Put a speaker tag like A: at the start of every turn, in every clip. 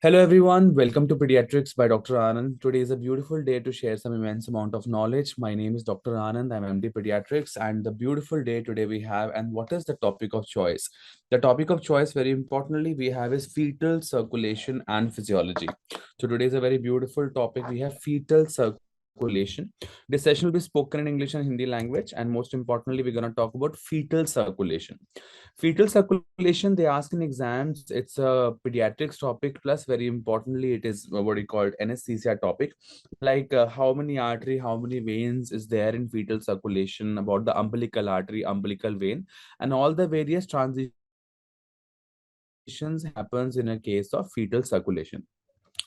A: Hello everyone, welcome to Pediatrics by Dr. Anand. Today is a beautiful day to share some immense amount of knowledge. My name is Dr. Anand, I'm MD Pediatrics, and the beautiful day today we have, and what is the topic of choice? The topic of choice, very importantly, we have is fetal circulation and physiology. So today is a very beautiful topic. We have fetal circulation. This session will be spoken in English and Hindi language, and most importantly, we're going to talk about fetal circulation. Fetal circulation, they ask in exams, it's a pediatrics topic, plus very importantly, it is what we call anesthesia topic. Like how many artery, how many veins is there in fetal circulation, about the umbilical artery, umbilical vein, and all the various transitions happens in a case of fetal circulation.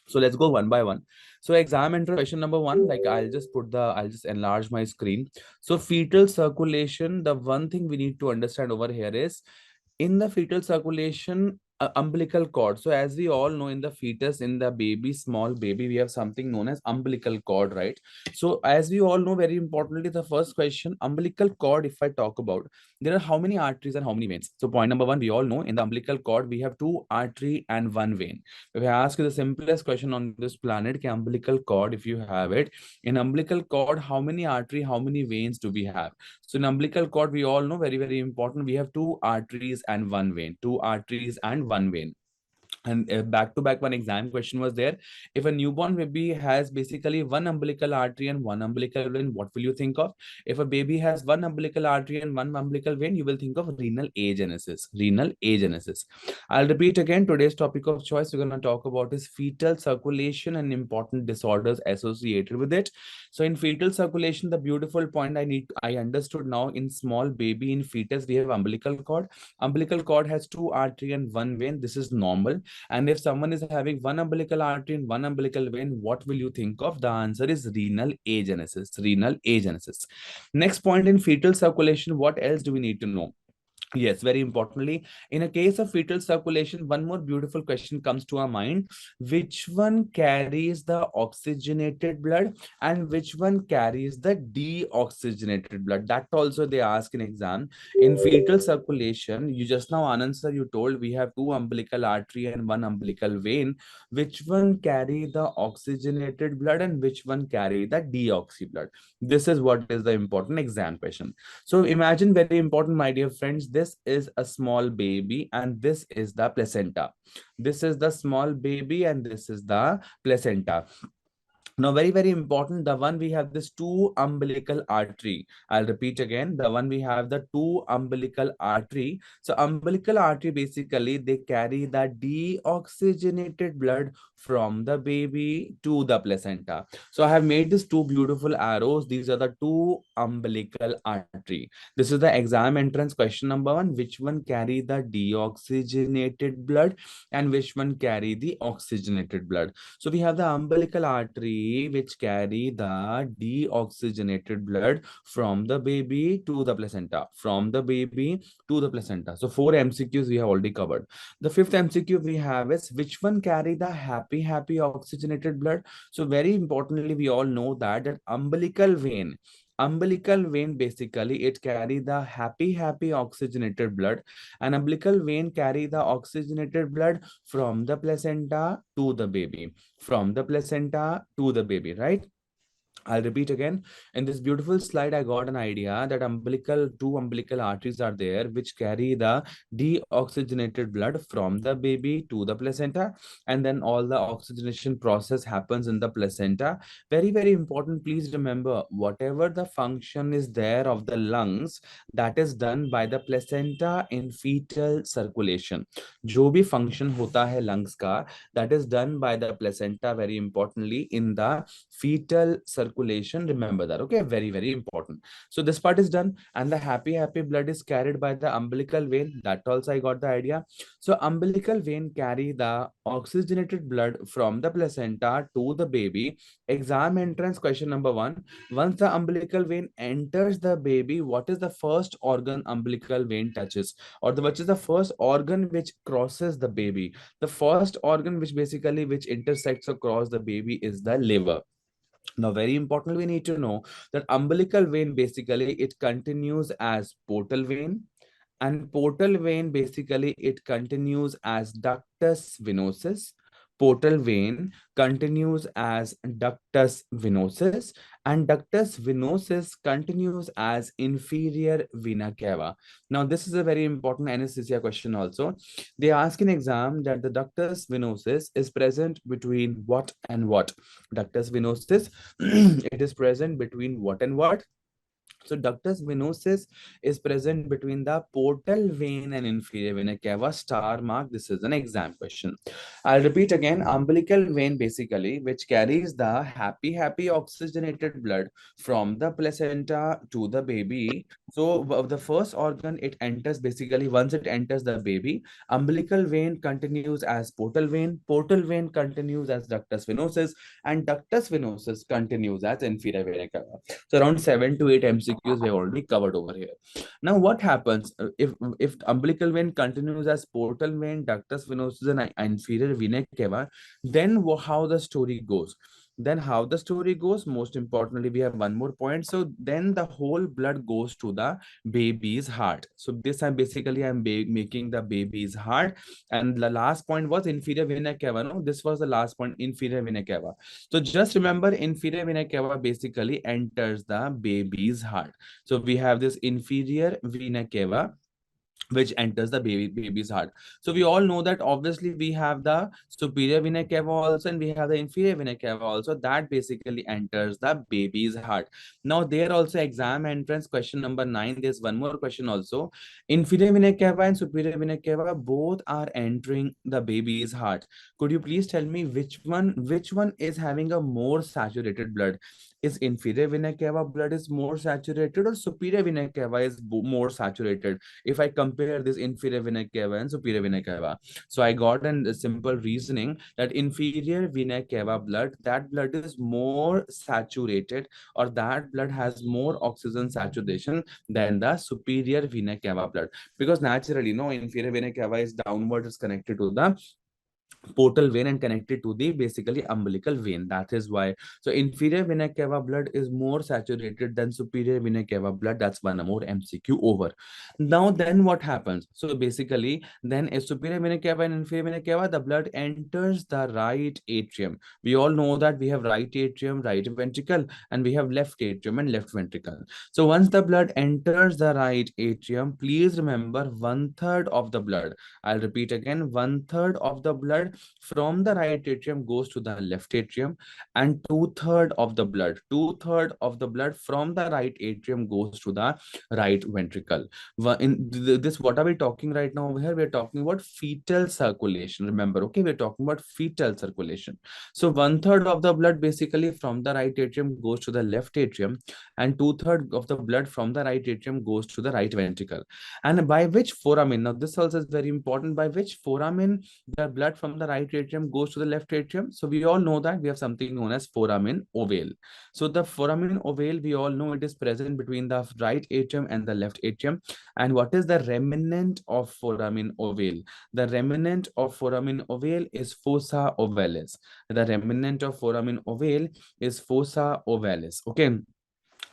A: So let's go one by one. So exam entrance question number one, like I'll just enlarge my screen. So fetal circulation, the one thing we need to understand over here is in the fetal circulation, umbilical cord. So as we all know, in the fetus, in the baby, small baby, we have something known as umbilical cord, right? So as we all know, very importantly, the first question, umbilical cord, if I talk about, there are how many arteries and how many veins? So point number one, we all know in the umbilical cord, we have two artery and one vein. If I ask you the simplest question on this planet, can umbilical cord, if you have it, in umbilical cord, how many artery, how many veins do we have? So in umbilical cord, we all know, very, very important, we have two arteries and one vein, two arteries and one vein. And back to back, one exam question was there. If a newborn baby has basically one umbilical artery and one umbilical vein, what will you think of? If a baby has one umbilical artery and one umbilical vein, you will think of renal agenesis. Renal agenesis. I'll repeat again. Today's topic of choice we're going to talk about is fetal circulation and important disorders associated with it. So in fetal circulation, the beautiful point I understood now, in small baby, in fetus, we have umbilical cord. Umbilical cord has two artery and one vein. This is normal. And if someone is having one umbilical artery and one umbilical vein, what will you think of? The answer is renal agenesis. Renal agenesis. Next point, in fetal circulation, what else do we need to know? Yes, very importantly, in a case of fetal circulation, one more beautiful question comes to our mind. Which one carries the oxygenated blood and which one carries the deoxygenated blood? That also they ask in exam. In fetal circulation, you just now, Anand sir, you told we have two umbilical artery and one umbilical vein. Which one carry the oxygenated blood and which one carry the deoxy blood? This is what is the important exam question. So imagine, very important, my dear friends, this is a small baby and this is the placenta. This is the small baby and this is the placenta. Now, very, very important, the one we have this two umbilical artery. I'll repeat again, the one we have the two umbilical artery. So umbilical artery, basically, they carry the deoxygenated blood from the baby to the placenta. So I have made these two beautiful arrows. These are the two umbilical artery. This is the exam entrance question number one. Which one carry the deoxygenated blood and which one carry the oxygenated blood? So we have the umbilical artery which carry the deoxygenated blood from the baby to the placenta. From the baby to the placenta. So four MCQs we have already covered. The fifth MCQ we have is which one carry the happy oxygenated blood? So very importantly, we all know that umbilical vein, basically it carry the happy oxygenated blood, and umbilical vein carry the oxygenated blood from the placenta to the baby. From the placenta to the baby, right? I'll repeat again. In this beautiful slide, I got an idea that two umbilical arteries are there which carry the deoxygenated blood from the baby to the placenta, and then all the oxygenation process happens in the placenta. Very, very important. Please remember, whatever the function is there of the lungs, that is done by the placenta in fetal circulation. जो भी function होता है lungs का, that is done by the placenta, very importantly, in the fetal circulation. Remember that. Okay, very, very important. So this part is done, and the happy blood is carried by the umbilical vein. That also I got the idea. So umbilical vein carry the oxygenated blood from the placenta to the baby. Exam entrance question number one. Once the umbilical vein enters the baby, what is the first organ umbilical vein touches, or which is the first organ which crosses the baby? The first organ which intersects across the baby is the liver. Now, very important, we need to know that umbilical vein, basically it continues as portal vein, and portal vein, basically it continues as ductus venosus. portal vein continues as ductus venosus, and ductus venosus continues as inferior vena cava. Now, this is a very important anesthesia question also. They ask in exam that the ductus venosus is present between what and what? Ductus venosus, it is present between what and what? So ductus venosus is present between the portal vein and inferior vena cava, star mark. This is an exam question. I'll repeat again. Umbilical vein basically, which carries the happy oxygenated blood from the placenta to the baby. So the first organ it enters basically, once it enters the baby, umbilical vein continues as portal vein continues as ductus venosus, and ductus venosus continues as inferior vena cava. So around 7 to 8 MCQs we have already covered over here. Now, what happens if umbilical vein continues as portal vein, ductus venosus, and inferior vena cava? Then how the story goes? Then how the story goes? Most importantly, we have one more point. So then the whole blood goes to the baby's heart. So this I'm basically making the baby's heart. And the last point was inferior vena cava. No, this was the last point, inferior vena cava. So just remember, inferior vena cava basically enters the baby's heart. So we have this inferior vena cava which enters the baby's heart. So we all know that obviously we have the superior vena cava also, and we have the inferior vena cava also, that basically enters the baby's heart. Now there also exam entrance question number 9, there's one more question also. Inferior vena cava and superior vena cava both are entering the baby's heart. Could you please tell me which one is having a more saturated blood? Is inferior vena cava blood is more saturated, or superior vena cava is more saturated, if I compare this inferior vena cava and superior vena cava? So I got a simple reasoning that inferior vena cava blood, that blood is more saturated, or that blood has more oxygen saturation than the superior vena cava blood. Because naturally, no, inferior vena cava is downward, is connected to the portal vein and connected to the basically umbilical vein. That is why. So inferior vena cava blood is more saturated than superior vena cava blood. That's one more MCQ over. Now then what happens? So basically then a superior vena cava and inferior vena cava, the blood enters the right atrium. We all know that we have right atrium, right ventricle, and we have left atrium and left ventricle. So once the blood enters the right atrium, please remember 1/3 of the blood, I'll repeat again, 1/3 of the blood from the right atrium goes to the left atrium, and 2/3 of the blood, 2/3 of the blood from the right atrium goes to the right ventricle. In this, what are we talking right now over here? We're talking about fetal circulation. Remember, okay, we're talking about fetal circulation. So 1/3 of the blood basically from the right atrium goes to the left atrium, and 2/3 of the blood from the right atrium goes to the right ventricle. And by which foramen? Now, this also is very important. By which foramen the blood from the right atrium goes to the left atrium? So we all know that we have something known as foramen ovale. So the foramen ovale, we all know it is present between the right atrium and the left atrium. And what is the remnant of foramen ovale? The remnant of foramen ovale is fossa ovalis. The remnant of foramen ovale is fossa ovalis. Okay.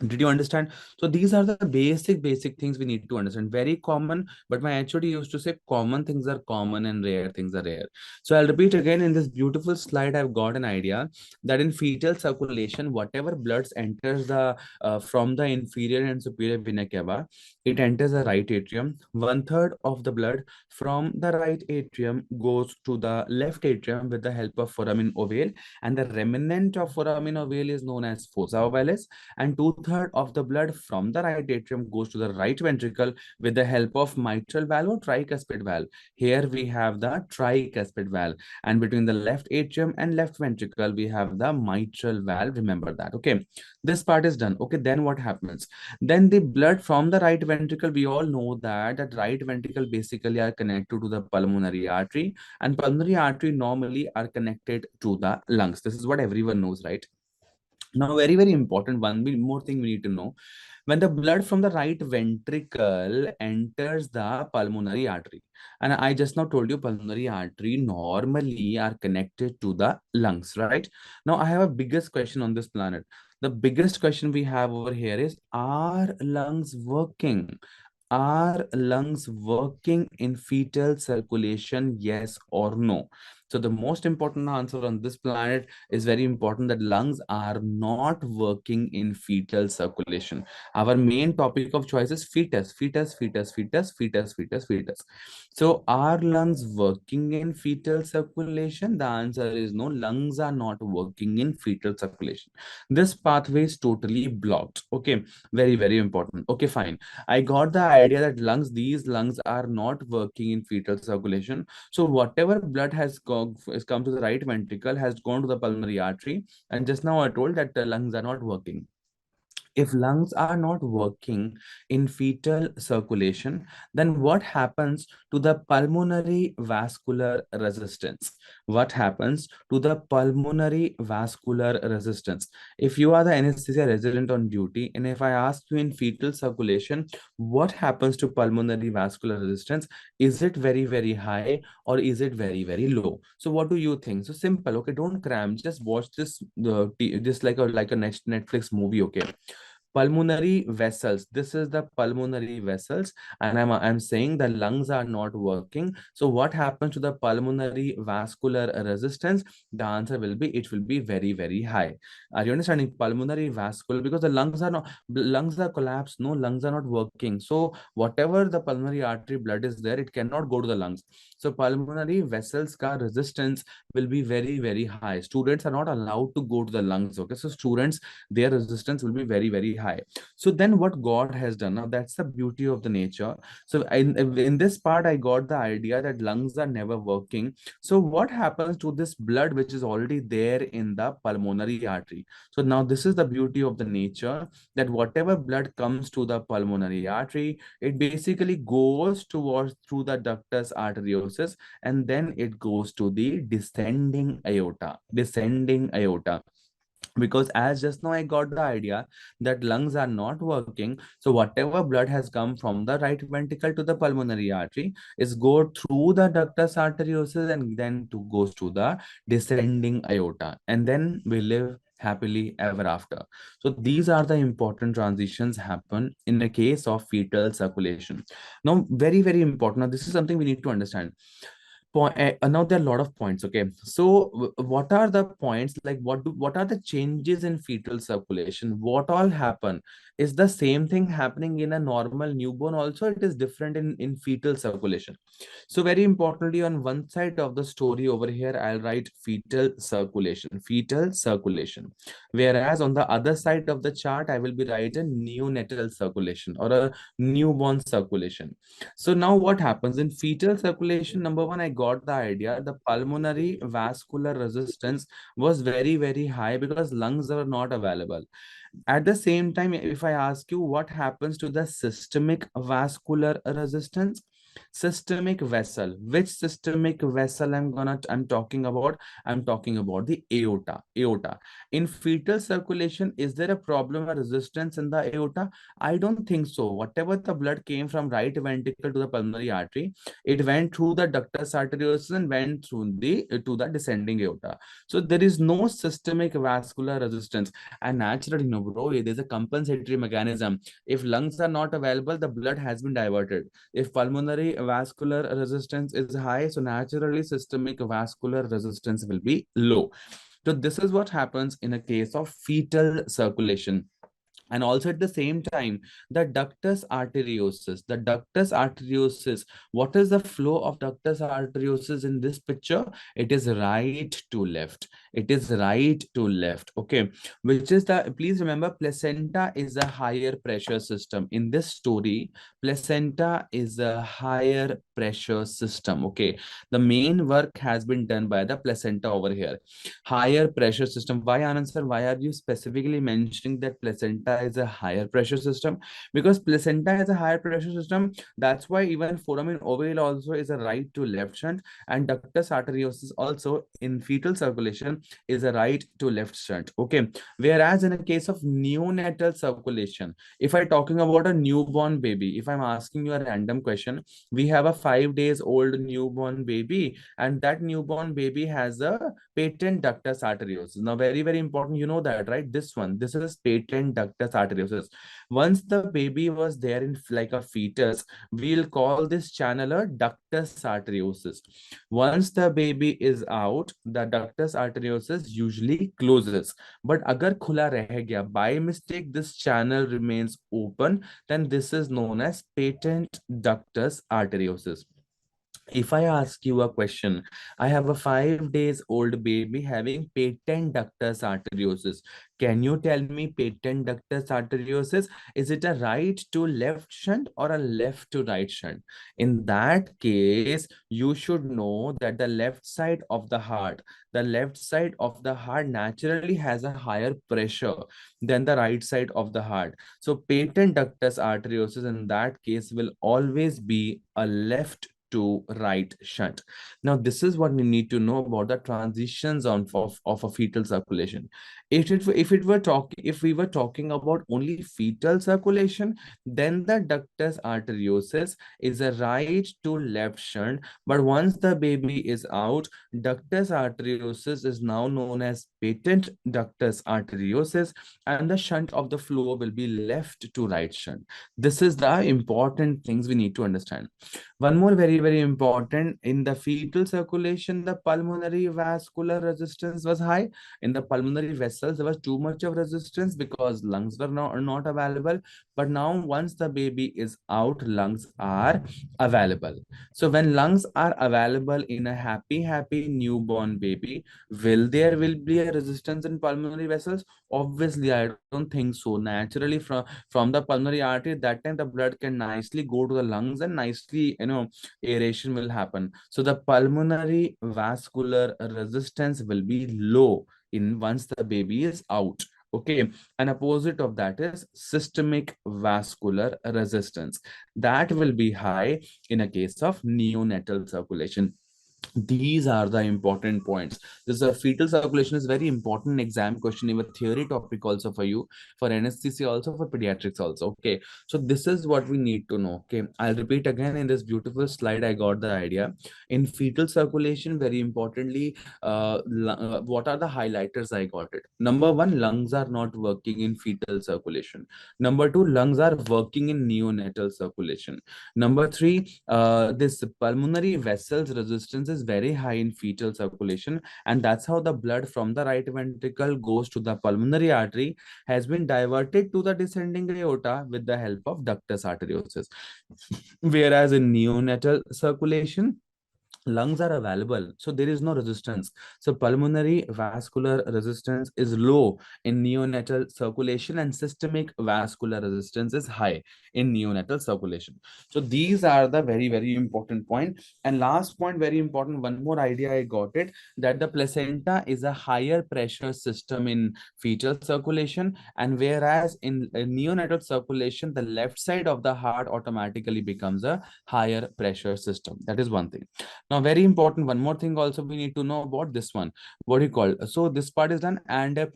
A: Did you understand? So these are the basic things we need to understand. Very common, but my HOD used to say common things are common and rare things are rare. So I'll repeat again. In this beautiful slide, I've got an idea that in fetal circulation, whatever bloods enters the from the inferior and superior vena cava, it enters the right atrium. 1/3 of the blood from the right atrium goes to the left atrium with the help of foramen ovale, and the remnant of foramen ovale is known as fossa ovalis, and 2/3 of the blood from the right atrium goes to the right ventricle with the help of mitral valve or tricuspid valve. Here we have the tricuspid valve, and between the left atrium and left ventricle we have the mitral valve. Remember that. Okay, this part is done. Okay, then what happens? Then the blood from the right ventricle, we all know that right ventricle basically are connected to the pulmonary artery, and pulmonary artery normally are connected to the lungs. This is what everyone knows, right? Now, very important, more thing we need to know. When the blood from the right ventricle enters the pulmonary artery, and I just now told you pulmonary artery normally are connected to the lungs, right? Now, I have a biggest question on this planet. The biggest question we have over here is, are lungs working? Are lungs working in fetal circulation? Yes or no? So the most important answer on this planet is very important, that lungs are not working in fetal circulation. Our main topic of choice is fetus, fetus, fetus, fetus, fetus, fetus, fetus. So are lungs working in fetal circulation? The answer is no, lungs are not working in fetal circulation. This pathway is totally blocked. Okay, very, very important. Okay, fine. I got the idea that these lungs are not working in fetal circulation. So whatever blood has come to the right ventricle has gone to the pulmonary artery. And just now I told that the lungs are not working. If lungs are not working in fetal circulation, then what happens to the pulmonary vascular resistance? What happens to the pulmonary vascular resistance? If you are the anesthesia resident on duty, and if I ask you in fetal circulation, what happens to pulmonary vascular resistance? Is it very, very high, or is it very, very low? So what do you think? So simple, okay, don't cram, just watch this, just like a Netflix movie, okay? Pulmonary vessels, this is the pulmonary vessels, and I'm saying the lungs are not working. So what happens to the pulmonary vascular resistance? The answer will be, it will be very, very high. Are you understanding? Pulmonary vascular, because the lungs are collapsed, no, lungs are not working. So whatever the pulmonary artery blood is there, it cannot go to the lungs. So pulmonary vessels ka resistance will be very, very high. Students are not allowed to go to the lungs. Okay, so students, their resistance will be very, very high. So then what God has done, now that's the beauty of the nature. So in this part, I got the idea that lungs are never working. So what happens to this blood which is already there in the pulmonary artery? So now this is the beauty of the nature, that whatever blood comes to the pulmonary artery, it basically goes towards through the ductus arteriosus, and then it goes to the descending aorta. Because as just now I got the idea that lungs are not working, so whatever blood has come from the right ventricle to the pulmonary artery is go through the ductus arteriosus, and then to goes to the descending aorta, and then we live happily ever after. So these are the important transitions happen in the case of fetal circulation. Now very, very important, now this is something we need to understand. Now there are a lot of points, okay? So what are the points, like what are the changes in fetal circulation? What all happen? Is the same thing happening in a normal newborn also? It is different in fetal circulation. So very importantly, on one side of the story over here, I'll write fetal circulation. Whereas on the other side of the chart, I will be writing neonatal circulation or a newborn circulation. So now what happens in fetal circulation? Number one, I got the idea. The pulmonary vascular resistance was very, very high because lungs were not available. At the same time, if I ask you what happens to the systemic vascular resistance, systemic vessel, which systemic vessel I'm talking about? I'm talking about the aorta. In fetal circulation, is there a problem or resistance in the aorta? I don't think so. Whatever the blood came from right ventricle to the pulmonary artery, it went through the ductus arteriosus and went through the to the descending aorta. So there is no systemic vascular resistance. And naturally, no, bro, there's a compensatory mechanism. If lungs are not available, the blood has been diverted. If pulmonary vascular resistance is high, so naturally systemic vascular resistance will be low. So this is what happens in a case of fetal circulation. And also at the same time, the ductus arteriosus, what is the flow of ductus arteriosus in this picture? It is right to left. It is right to left. Okay, which is the, please remember, placenta is a higher pressure system. In this story, placenta is a higher pressure system. Okay, the main work has been done by the placenta over here. Higher pressure system. Why, Anand sir? Why are you specifically mentioning that placenta is a higher pressure system? Because placenta is a higher pressure system. That's why even foramen ovale also is a right to left shunt, and ductus arteriosus also in fetal circulation is a right to left shunt. Okay. Whereas in a case of neonatal circulation, if I'm talking about a newborn baby, if I'm asking you a random question, we have a 5 days old newborn baby, and that newborn baby has a patent ductus arteriosus. Now, very, very important, you know that, right? This is patent ductus arteriosus. Once the baby was there in like a fetus, we'll call this channel a ductus arteriosus. Once the baby is out, the ductus arteriosus usually closes. But agar khula reh gaya, by mistake this channel remains open, then this is known as patent ductus arteriosus. If I ask you a question, I have a 5 days old baby having patent ductus arteriosus. Can you tell me patent ductus arteriosus? Is it a right to left shunt or a left to right shunt? In that case, you should know that the left side of the heart naturally has a higher pressure than the right side of the heart. So patent ductus arteriosus in that case will always be a left to right shunt. Now, this is what we need to know about the transitions of a fetal circulation. If we were talking about only fetal circulation, then the ductus arteriosus is a right to left shunt. But once the baby is out, ductus arteriosus is now known as patent ductus arteriosus, and the shunt of the flow will be left to right shunt. This is the important things we need to understand. One more very, very important, in the fetal circulation, the pulmonary vascular resistance was high. In the pulmonary vessels, there was too much of resistance because lungs were not available. But now, once the baby is out, lungs are available. So when lungs are available in a happy newborn baby, will be a resistance in pulmonary vessels? Obviously, I don't think so. Naturally, from the pulmonary artery, that time the blood can nicely go to the lungs and nicely, aeration will happen. So the pulmonary vascular resistance will be low in once the baby is out. Okay, an opposite of that is systemic vascular resistance. That will be high in a case of neonatal circulation. These are the important points. This is a fetal circulation is very important exam question, even theory topic also for you, for anesthesia also, for pediatrics also. Okay, so this is what we need to know. Okay, I'll repeat again. In this beautiful slide, I got the idea. In fetal circulation, very importantly, what are the highlighters? I got it. Number one, lungs are not working in fetal circulation. Number two, lungs are working in neonatal circulation. Number three, this pulmonary vessels resistance is very high in fetal circulation, and that's how the blood from the right ventricle goes to the pulmonary artery, has been diverted to the descending aorta with the help of ductus arteriosus. Whereas in neonatal circulation, lungs are available, so there is no resistance. So pulmonary vascular resistance is low in neonatal circulation, and systemic vascular resistance is high in neonatal circulation. So these are the very, very important point. And last point, very important, one more idea I got it, that the placenta is a higher pressure system in fetal circulation, and whereas in neonatal circulation, the left side of the heart automatically becomes a higher pressure system. That is one thing. Now, very important, one more thing also we need to know about this one. What do you call? So this part is done, and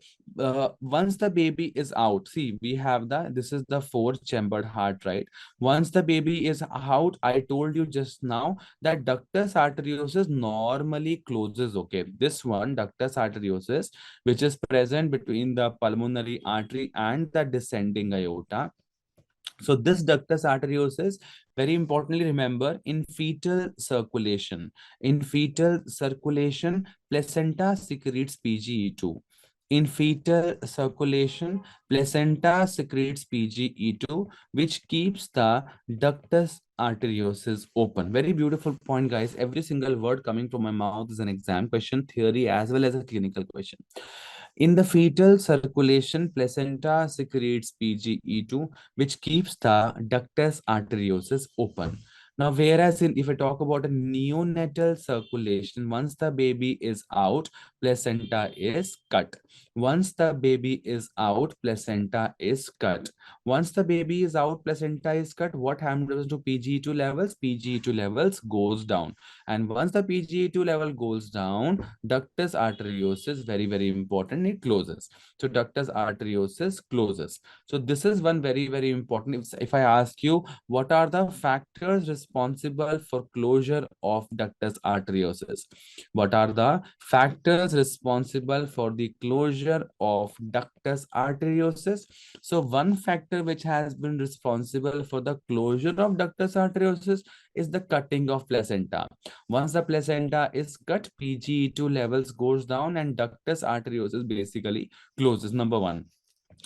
A: once the baby is out, see, we have this is the four-chambered heart, right? Once the baby is out, I told you just now that ductus arteriosus normally closes. Okay, this one, ductus arteriosus, which is present between the pulmonary artery and the descending aorta. So this ductus arteriosus, very importantly, remember, in fetal circulation, placenta secretes PGE2. In fetal circulation, placenta secretes PGE2, which keeps the ductus arteriosus open. Very beautiful point, guys. Every single word coming from my mouth is an exam question, theory as well as a clinical question. In the fetal circulation, placenta secretes PGE2, which keeps the ductus arteriosus open. Now, whereas if I talk about a neonatal circulation, once the baby is out, placenta is cut. Once the baby is out, placenta is cut. Once the baby is out, placenta is cut. What happens to PGE2 levels? PGE2 levels goes down. And once the PGE2 level goes down, ductus arteriosus, very, very important, it closes. So ductus arteriosus closes. So this is one very, very important. If I ask you, what are the factors responsible for closure of ductus arteriosus? What are the factors responsible for the closure of ductus arteriosus? So one factor which has been responsible for the closure of ductus arteriosus is the cutting of placenta. Once the placenta is cut, PGE2 levels goes down and ductus arteriosus basically closes. Number one.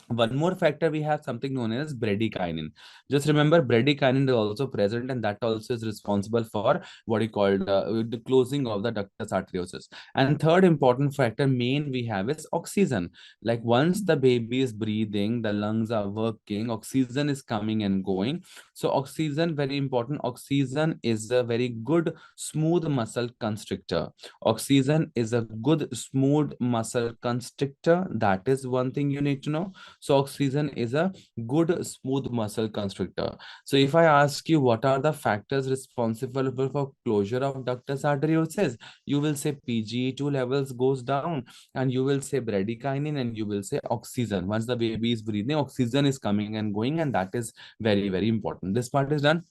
A: One more factor, we have something known as bradykinin. Just remember, bradykinin is also present, and that also is responsible for what you call the closing of the ductus arteriosus. And third important factor, main we have is oxygen. Like once the baby is breathing, the lungs are working, oxygen is coming and going. So oxygen, very important. Oxygen is a very good smooth muscle constrictor. Oxygen is a good smooth muscle constrictor. That is one thing you need to know. So oxygen is a good smooth muscle constrictor. So if I ask you what are the factors responsible for closure of ductus arteriosus, you will say PGE2 levels goes down, and you will say bradykinin, and you will say oxygen. Once the baby is breathing, oxygen is coming and going, and that is very, very important. This part is done.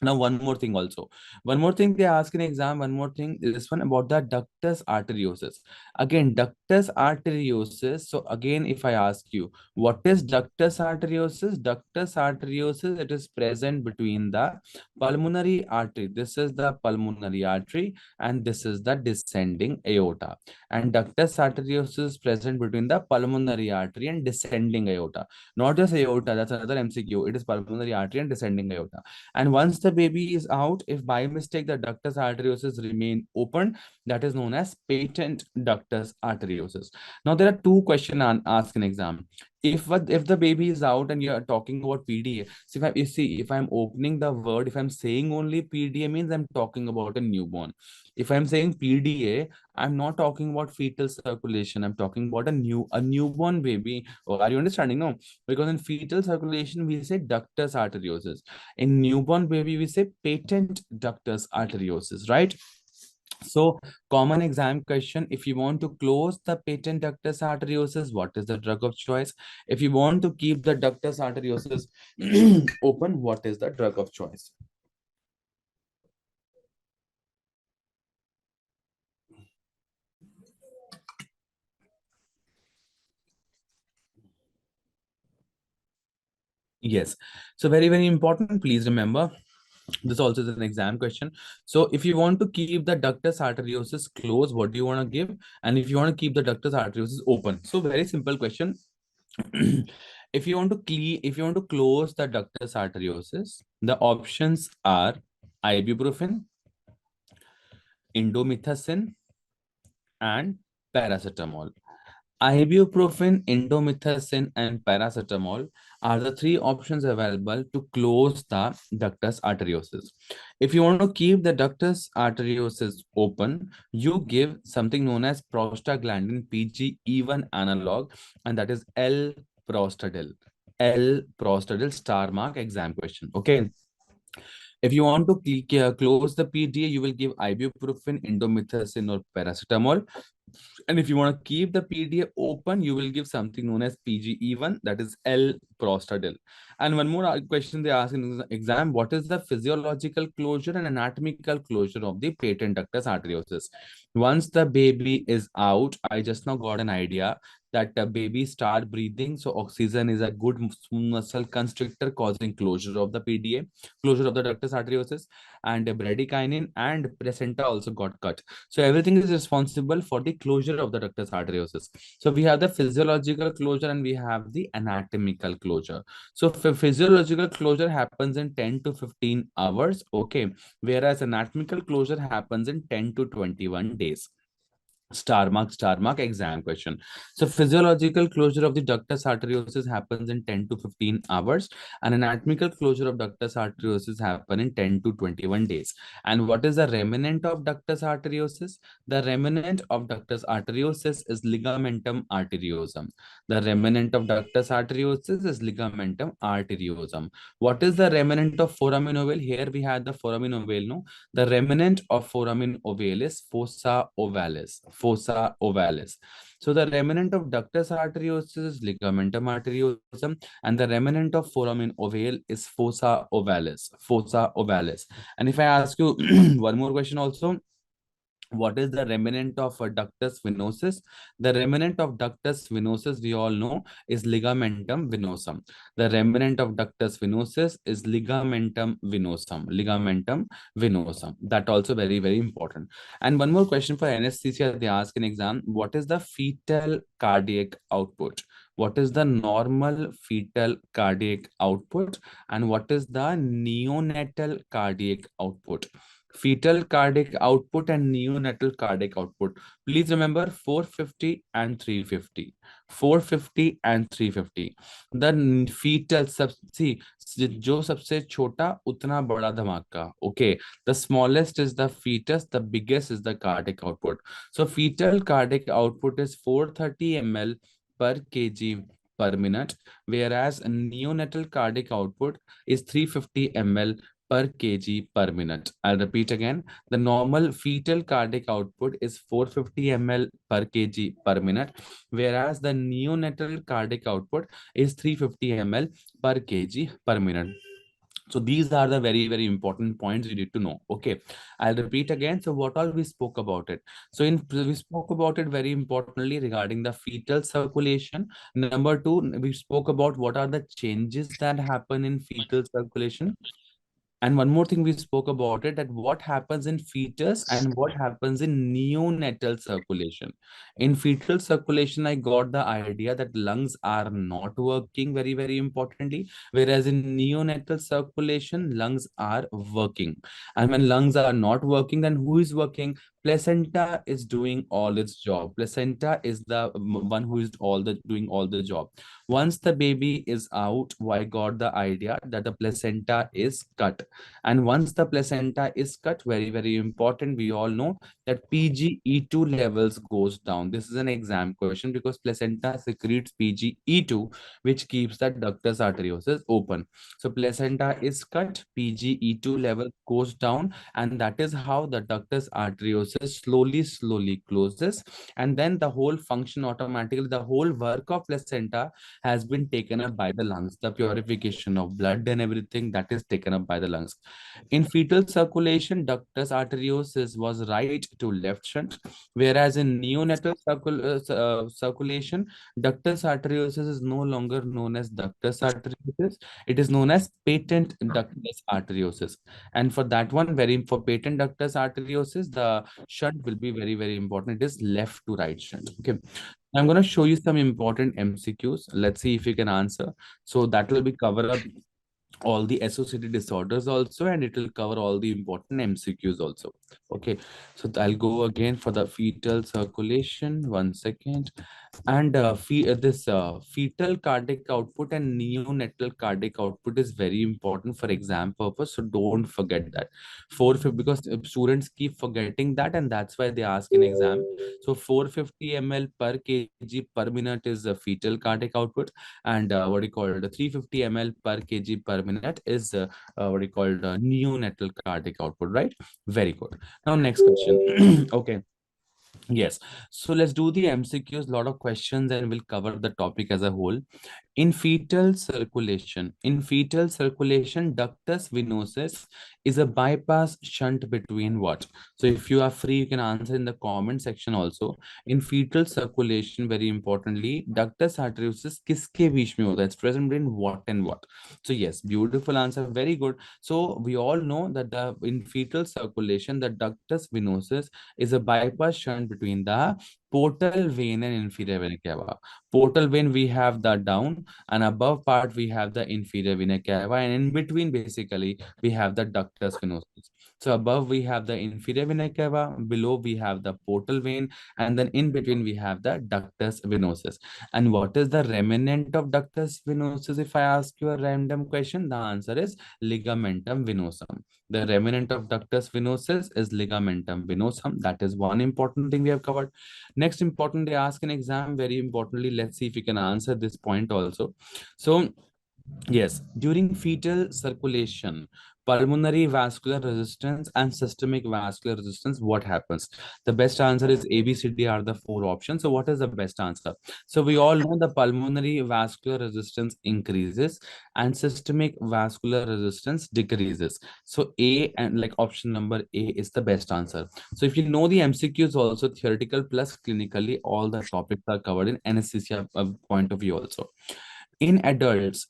A: Now, one more thing also. One more thing they ask in exam, one more thing, this one about the ductus arteriosus. Again, ductus arteriosus. So again, if I ask you, what is ductus arteriosus? Ductus arteriosus, it is present between the pulmonary artery. This is the pulmonary artery, and this is the descending aorta. And ductus arteriosus is present between the pulmonary artery and descending aorta. Not just aorta, that's another MCQ. It is pulmonary artery and descending aorta. And once the baby is out, if by mistake the ductus arteriosus remain open, that is known as patent ductus arteriosus. Now there are two questions asked in exam. If the baby is out and you are talking about PDA, so if I'm opening the word, if I'm saying only PDA, means I'm talking about a newborn. If I'm saying PDA, I'm not talking about fetal circulation. I'm talking about a newborn baby. Oh, are you understanding? No, because in fetal circulation we say ductus arteriosus. In newborn baby, we say patent ductus arteriosus, right? So, common exam question, if you want to close the patent ductus arteriosus, what is the drug of choice? If you want to keep the ductus arteriosus open, what is the drug of choice? Yes. So, very, very important. Please remember, this also is an exam question. So if you want to keep the ductus arteriosus closed, what do you want to give? And if you want to keep the ductus arteriosus open, so very simple question. If you want to close the ductus arteriosus, the options are ibuprofen, indomethacin, and paracetamol. Ibuprofen, indomethacin, and paracetamol are the three options available to close the ductus arteriosus. If you want to keep the ductus arteriosus open, you give something known as prostaglandin PGE1 analog, and that is L-prostadil. L-prostadil, star mark exam question. Okay. If you want to close the PDA, you will give ibuprofen, indomethacin, or paracetamol. And if you want to keep the PDA open, you will give something known as PGE1, that is L-prostadil. And one more question they ask in the exam, what is the physiological closure and anatomical closure of the patent ductus arteriosus? Once the baby is out, I just now got an idea that the baby start breathing. So oxygen is a good muscle constrictor causing closure of the PDA, closure of the ductus arteriosus, and bradykinin and placenta also got cut. So everything is responsible for the closure of the ductus arteriosus. So we have the physiological closure and we have the anatomical closure. So physiological closure happens in 10 to 15 hours, okay, whereas anatomical closure happens in 10 to 21 days. Star mark exam question. So physiological closure of the ductus arteriosus happens in 10 to 15 hours, and anatomical closure of ductus arteriosus happen in 10 to 21 days. And what is the remnant of ductus arteriosus? The remnant of ductus arteriosus is ligamentum arteriosum. The remnant of ductus arteriosus is ligamentum arteriosum. What is the remnant of foramen ovale? Here we have the foramen ovale, no? The remnant of foramen ovale is fossa ovalis. Fossa ovalis. So the remnant of ductus arteriosus is ligamentum arteriosum, and the remnant of foramen ovale is fossa ovalis. Fossa ovalis. And if I ask you one more question also, what is the remnant of ductus venosus? The remnant of ductus venosus, we all know, is ligamentum venosum. The remnant of ductus venosus is ligamentum venosum. Ligamentum venosum. That also very, very important. And one more question for anesthesia, they ask in exam, what is the fetal cardiac output? What is the normal fetal cardiac output? And what is the neonatal cardiac output? Fetal cardiac output and neonatal cardiac output. Please remember 450 and 350. 450 and 350. The fetal see जो सबसे छोटा उतना बड़ा धमाका. Okay, the smallest is the fetus, the biggest is the cardiac output. So fetal cardiac output is 430 ml per kg per minute, whereas neonatal cardiac output is 350 ml per kg per minute. I'll repeat again. The normal fetal cardiac output is 450 ml per kg per minute, whereas the neonatal cardiac output is 350 ml per kg per minute. So these are the very, very important points you need to know. Okay, I'll repeat again. So what all we spoke about it. So we spoke about it very importantly regarding the fetal circulation. Number two, we spoke about what are the changes that happen in fetal circulation. And one more thing we spoke about it, that what happens in fetus and what happens in neonatal circulation. In fetal circulation, I got the idea that lungs are not working very, very importantly, whereas in neonatal circulation, lungs are working. And when lungs are not working, then who is working? Placenta is doing all its job. Placenta is the one who is doing all the job. Once the baby is out, I got the idea that the placenta is cut. And once the placenta is cut, very, very important, we all know that PgE2 levels goes down. This is an exam question because placenta secretes PgE2, which keeps the ductus arteriosus open. So placenta is cut, PgE2 level goes down, and that is how the ductus arteriosus slowly closes. And then the whole function automatically, the whole work of placenta has been taken up by the lungs. The purification of blood and everything, that is taken up by the lungs. In fetal circulation, ductus arteriosus was right to left shunt, whereas in neonatal circulation, ductus arteriosus is no longer known as ductus arteriosus. It is known as patent ductus arteriosus. And for that one, for patent ductus arteriosus, the shunt will be very, very important. It is left to right shunt. Okay. I'm going to show you some important MCQs. Let's see if you can answer. So that will be cover up all the associated disorders also, and it will cover all the important MCQs also. Okay, so I'll go again for the fetal circulation. 1 second. And this fetal cardiac output and neonatal cardiac output is very important for exam purpose. So don't forget that. Because students keep forgetting that, and that's why they ask in exam. So 450 ml per kg per minute is the fetal cardiac output, and what do you call it? 350 ml per kg per minute is what do you call it? Neonatal cardiac output, right? Very good. Now next question. Okay. Yes. So let's do the MCQs, lot of questions, and we'll cover the topic as a whole. In fetal circulation, ductus venosus is a bypass shunt between what? So if you are free, you can answer in the comment section also. In fetal circulation, very importantly, ductus arteriosus किसके बीच में होता है? It's present between what and what? So yes, beautiful answer, very good. So we all know that in fetal circulation, the ductus venosus is a bypass shunt between the portal vein and inferior vena cava. Portal vein, we have the down, and above part we have the inferior vena cava, and in between basically we have the ductus venosus. So above we have the inferior vena cava, below we have the portal vein, and then in between we have the ductus venosus. And what is the remnant of ductus venosus? If I ask you a random question, the answer is ligamentum venosum. The remnant of ductus venosus is ligamentum venosum. That is one important thing we have covered. Next important they ask in exam, very importantly, let's see if we can answer this point also. So yes, during fetal circulation, pulmonary vascular resistance and systemic vascular resistance, what happens? The best answer is A, B, C, D are the four options. So what is the best answer? So we all know the pulmonary vascular resistance increases and systemic vascular resistance decreases. So A and like option number A is the best answer. So if you know the MCQs also, theoretical plus clinically, all the topics are covered in anesthesia point of view also. In adults,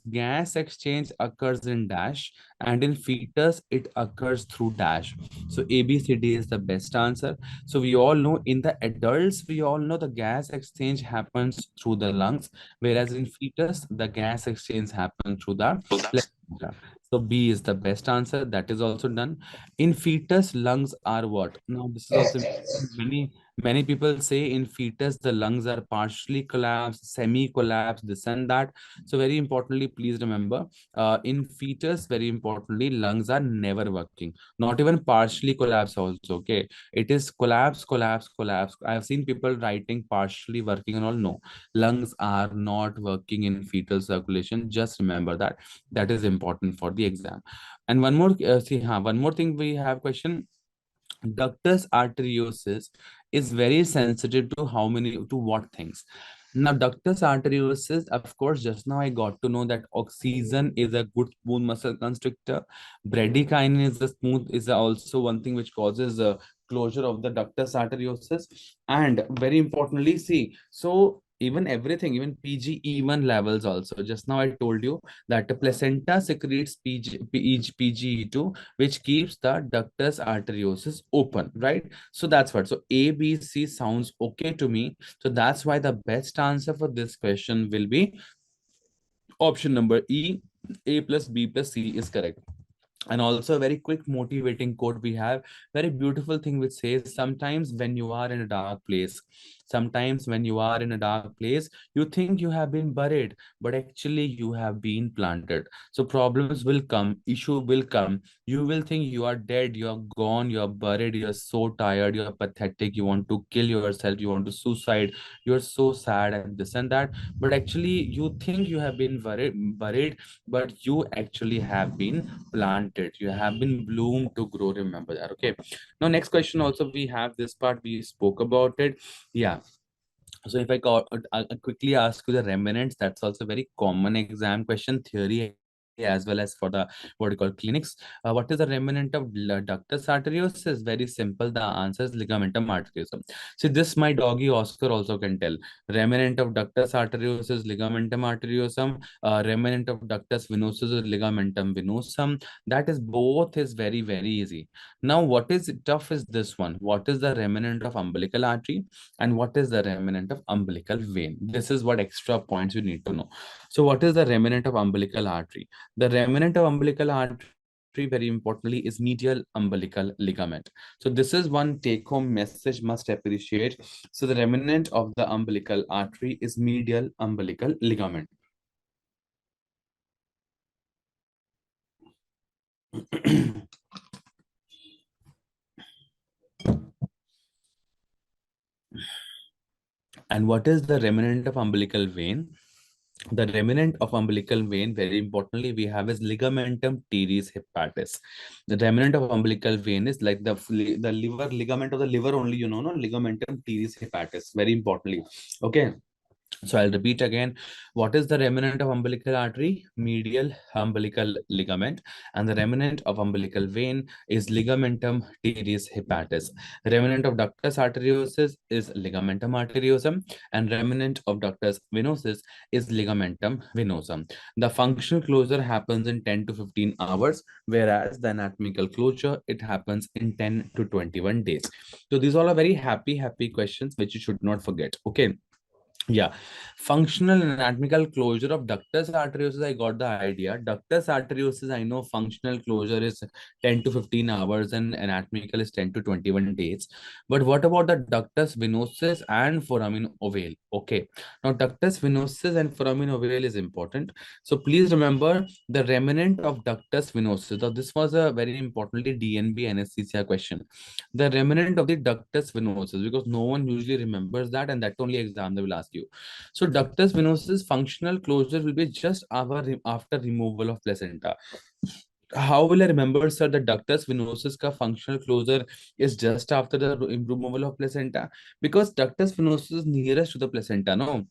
A: gas exchange occurs in dash, and in fetus, it occurs through dash. So ABCD is the best answer. So we all know in the adults, we all know the gas exchange happens through the lungs, whereas in fetus, the gas exchange happens through the placenta. So B is the best answer. That is also done. In fetus, lungs are what? Now, this is also many people say in fetus the lungs are partially collapsed, semi-collapsed, this and that. So very importantly, please remember, in fetus, very importantly, lungs are never working, not even partially collapse also. Okay, it is collapse, collapse, collapse. I have seen people writing partially working and all. No, lungs are not working in fetal circulation. Just remember that. That is important for the exam. And one more, one more thing we have question. Ductus arteriosus is very sensitive to how many, to what things? Now, ductus arteriosus, of course, just now I got to know that oxygen is a good smooth muscle constrictor. Bradykinin is a smooth, is also one thing which causes a closure of the ductus arteriosus. And very importantly, see, so even everything, even PGE1 levels also. Just now I told you that the placenta secretes PGE2, which keeps the ductus arteriosus open, right? So that's what. So A, B, C sounds okay to me. So that's why the best answer for this question will be option number E. A plus B plus C is correct. And also a very quick motivating quote we have, very beautiful thing which says, sometimes when you are in a dark place, sometimes when you are in a dark place, you think you have been buried, but actually you have been planted. So problems will come, issue will come, you will think you are dead, you are gone, you are buried, you are so tired, you are pathetic, you want to kill yourself, you want to suicide, you are so sad and this and that. But actually you think you have been buried, but you actually have been planted, you have been bloomed to grow. Remember that. Okay, now next question also, we have this part, we spoke about it. Yeah, so if I'll quickly ask you the remnants, that's also very common exam question, theory as well as for the what you call clinics. What is the remnant of ductus arteriosus? Very simple. The answer is ligamentum arteriosum. See, this my doggy Oscar also can tell. Remnant of ductus arteriosus, ligamentum arteriosum. Remnant of ductus venosus is ligamentum venosum. That is both is very very easy. Now, what is tough is this one. What is the remnant of umbilical artery? And what is the remnant of umbilical vein? This is what extra points you need to know. So what is the remnant of umbilical artery? The remnant of umbilical artery, very importantly, is medial umbilical ligament. So this is one take home message must appreciate. So the remnant of the umbilical artery is medial umbilical ligament. And what is the remnant of umbilical vein? The remnant of umbilical vein, very importantly, we have is ligamentum teres hepatis. The remnant of umbilical vein is like the liver ligament of the liver only, you know, no, ligamentum teres hepatis. Very importantly, okay. So I'll repeat again. What is the remnant of umbilical artery? Medial umbilical ligament. And the remnant of umbilical vein is ligamentum teres hepatis. Remnant of ductus arteriosus is ligamentum arteriosum. And remnant of ductus venosus is ligamentum venosum. The functional closure happens in 10 to 15 hours, whereas the anatomical closure, it happens in 10 to 21 days. So these all are very happy questions, which you should not forget. Okay. Yeah, functional and anatomical closure of ductus arteriosus. I got the idea. Ductus arteriosus, I know functional closure is 10 to 15 hours and anatomical is 10 to 21 days. But what about the ductus venosus and foramen ovale? Okay, now ductus venosus and foramen ovale is important. So please remember the remnant of ductus venosus. Now, this was a very importantly DNB anesthesia question. The remnant of the ductus venosus, because no one usually remembers that, and that only exam they will ask you. So ductus venosus functional closure will be just after removal of placenta. How will I remember, sir, the ductus venosus ka functional closure is just after the removal of placenta? Because ductus venosus is nearest to the placenta, no?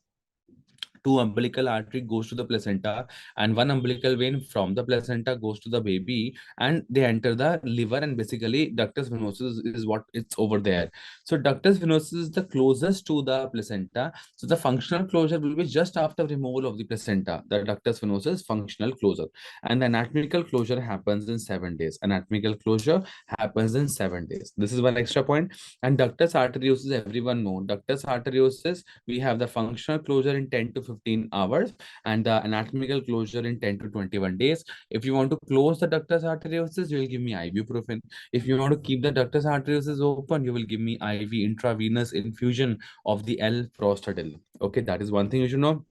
A: Two umbilical artery goes to the placenta, and one umbilical vein from the placenta goes to the baby, and they enter the liver, and basically ductus venosus is what it's over there. So ductus venosus is the closest to the placenta, so the functional closure will be just after removal of the placenta, the ductus venosus functional closure. And the anatomical closure happens in 7 days. Anatomical closure happens in 7 days. This is one extra point. And ductus arteriosus, everyone know ductus arteriosus, we have the functional closure in 10 to 15 hours and the anatomical closure in 10 to 21 days. If you want to close the ductus arteriosus, you will give me ibuprofen. If you want to keep the ductus arteriosus open, you will give me IV intravenous infusion of the L-prostadil. Okay, that is one thing you should know.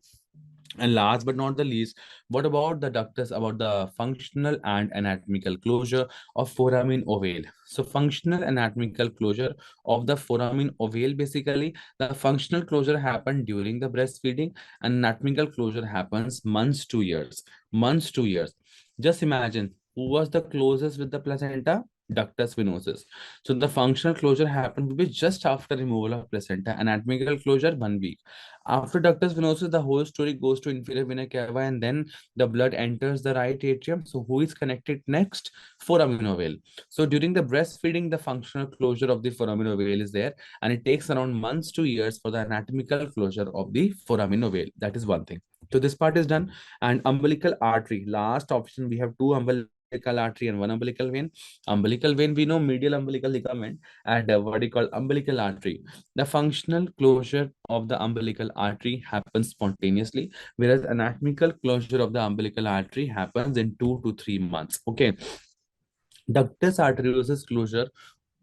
A: And last but not the least, what about the ductus, about the functional and anatomical closure of foramen ovale? So functional anatomical closure of the foramen ovale, basically the functional closure happened during the breastfeeding and anatomical closure happens months to years. Months to years. Just imagine who was the closest with the placenta? Ductus venosus. So the functional closure happened to be just after removal of placenta. Anatomical closure 1 week. After ductus venosus, the whole story goes to inferior vena cava, and then the blood enters the right atrium. So who is connected next? Foramen ovale. So during the breastfeeding, the functional closure of the foramen ovale is there, and it takes around months to years for the anatomical closure of the foramen ovale. That is one thing. So this part is done. And umbilical artery, last option, we have two umbilical artery and one umbilical vein. Umbilical vein, we know medial umbilical ligament, and what do you call umbilical artery? The functional closure of the umbilical artery happens spontaneously, whereas anatomical closure of the umbilical artery happens in 2 to 3 months. Okay. Ductus arteriosus closure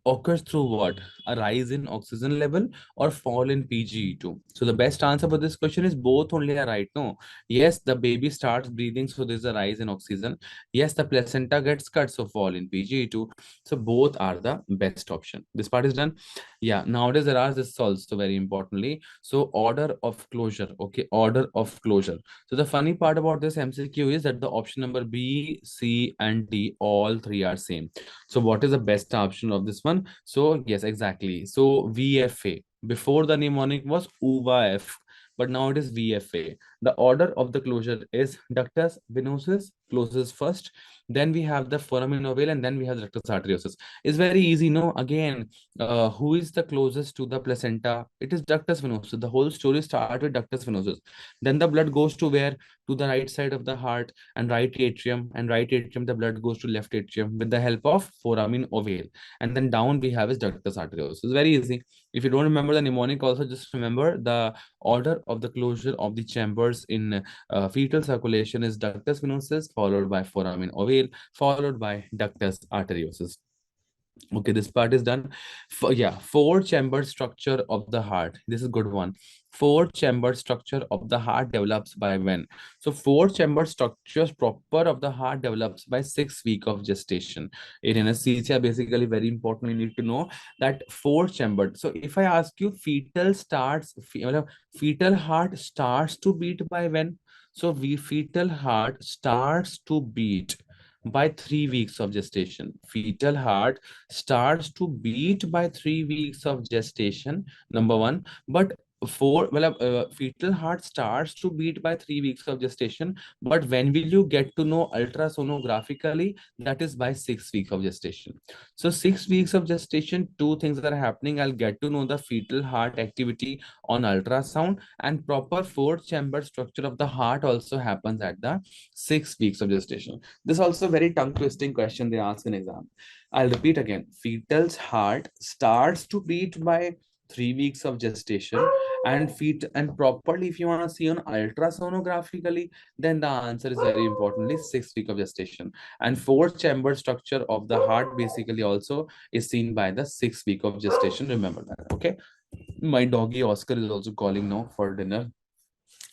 A: occurs through what? A rise in oxygen level or fall in PGE2? So the best answer for this question is both only are right. No. Yes, the baby starts breathing, so there's a rise in oxygen. Yes, the placenta gets cut, so fall in PGE2. So both are the best option. This part is done. Yeah, nowadays there are this also very importantly. So order of closure. Okay, order of closure. So the funny part about this MCQ is that the option number B, C, and D, all three are same. So what is the best option of this one? So yes, exactly. So VFA. Before the mnemonic was UVA-F, but now it is VFA. The order of the closure is ductus venosus closes first. Then we have the foramen ovale, and then we have ductus arteriosus. It's very easy, no? Again, who is the closest to the placenta? It is ductus venosus. The whole story starts with ductus venosus. Then the blood goes to where? To the right side of the heart and right atrium the blood goes to left atrium with the help of foramen ovale, and then down we have is ductus arteriosus. It's very easy. If you don't remember the mnemonic, also just remember the order of the closure of the chambers in fetal circulation is ductus venosus followed by foramen ovale followed by ductus arteriosus. Okay, this part is done. Yeah, four chamber structure of the heart. This is good one. Four chamber structure of the heart develops by when? So four chamber structures proper of the heart develops by 6 weeks of gestation. In anesthesia, basically very important. You need to know that four chambered. So if I ask you, fetal heart starts to beat by when? So we fetal heart starts to beat by 3 weeks of gestation. Fetal heart starts to beat by 3 weeks of gestation, number one. But fetal heart starts to beat by 3 weeks of gestation, but when will you get to know ultrasonographically? That is by 6 weeks of gestation. So 6 weeks of gestation, two things are happening. I'll get to know the fetal heart activity on ultrasound, and proper four chamber structure of the heart also happens at the 6 weeks of gestation. This also very tongue twisting question they ask in exam. I'll repeat again. Fetal's heart starts to beat by 3 weeks of gestation, and feet and properly if you want to see on ultrasonographically, then the answer is very importantly 6 week of gestation. And four chamber structure of the heart basically also is seen by the 6 week of gestation. Remember that. Okay, my doggy Oscar is also calling now for dinner.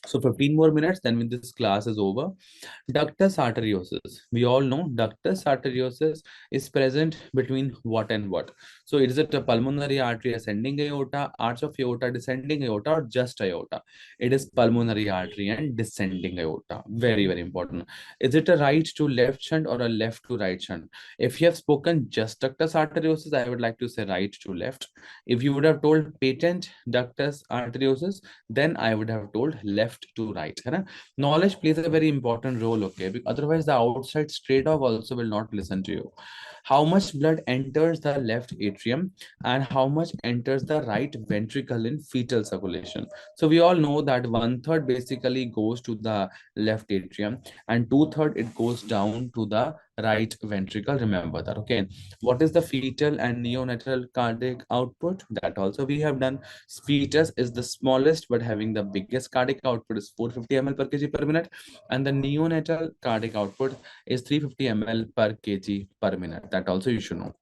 A: So 15 more minutes, then when this class is over. Ductus arteriosus. We all know ductus arteriosus is present between what and what. So is it a pulmonary artery ascending aorta, arch of aorta, descending aorta, or just aorta? It is pulmonary artery and descending aorta. Very, very important. Is it a right to left shunt or a left to right shunt? If you have spoken just ductus arteriosus, I would like to say right to left. If you would have told patent ductus arteriosus, then I would have told left to right. है ना? Knowledge plays a very important role, okay? Because otherwise, the outside stray dog also will not listen to you. How much blood enters the left atrium and how much enters the right ventricle in fetal circulation? So we all know that 1/3 basically goes to the left atrium and 2/3 it goes down to the right ventricle. Remember that, okay? What is the fetal and neonatal cardiac output? That also we have done. Fetus is the smallest but having the biggest cardiac output is 450 ml per kg per minute, and the neonatal cardiac output is 350 ml per kg per minute. That also you should know.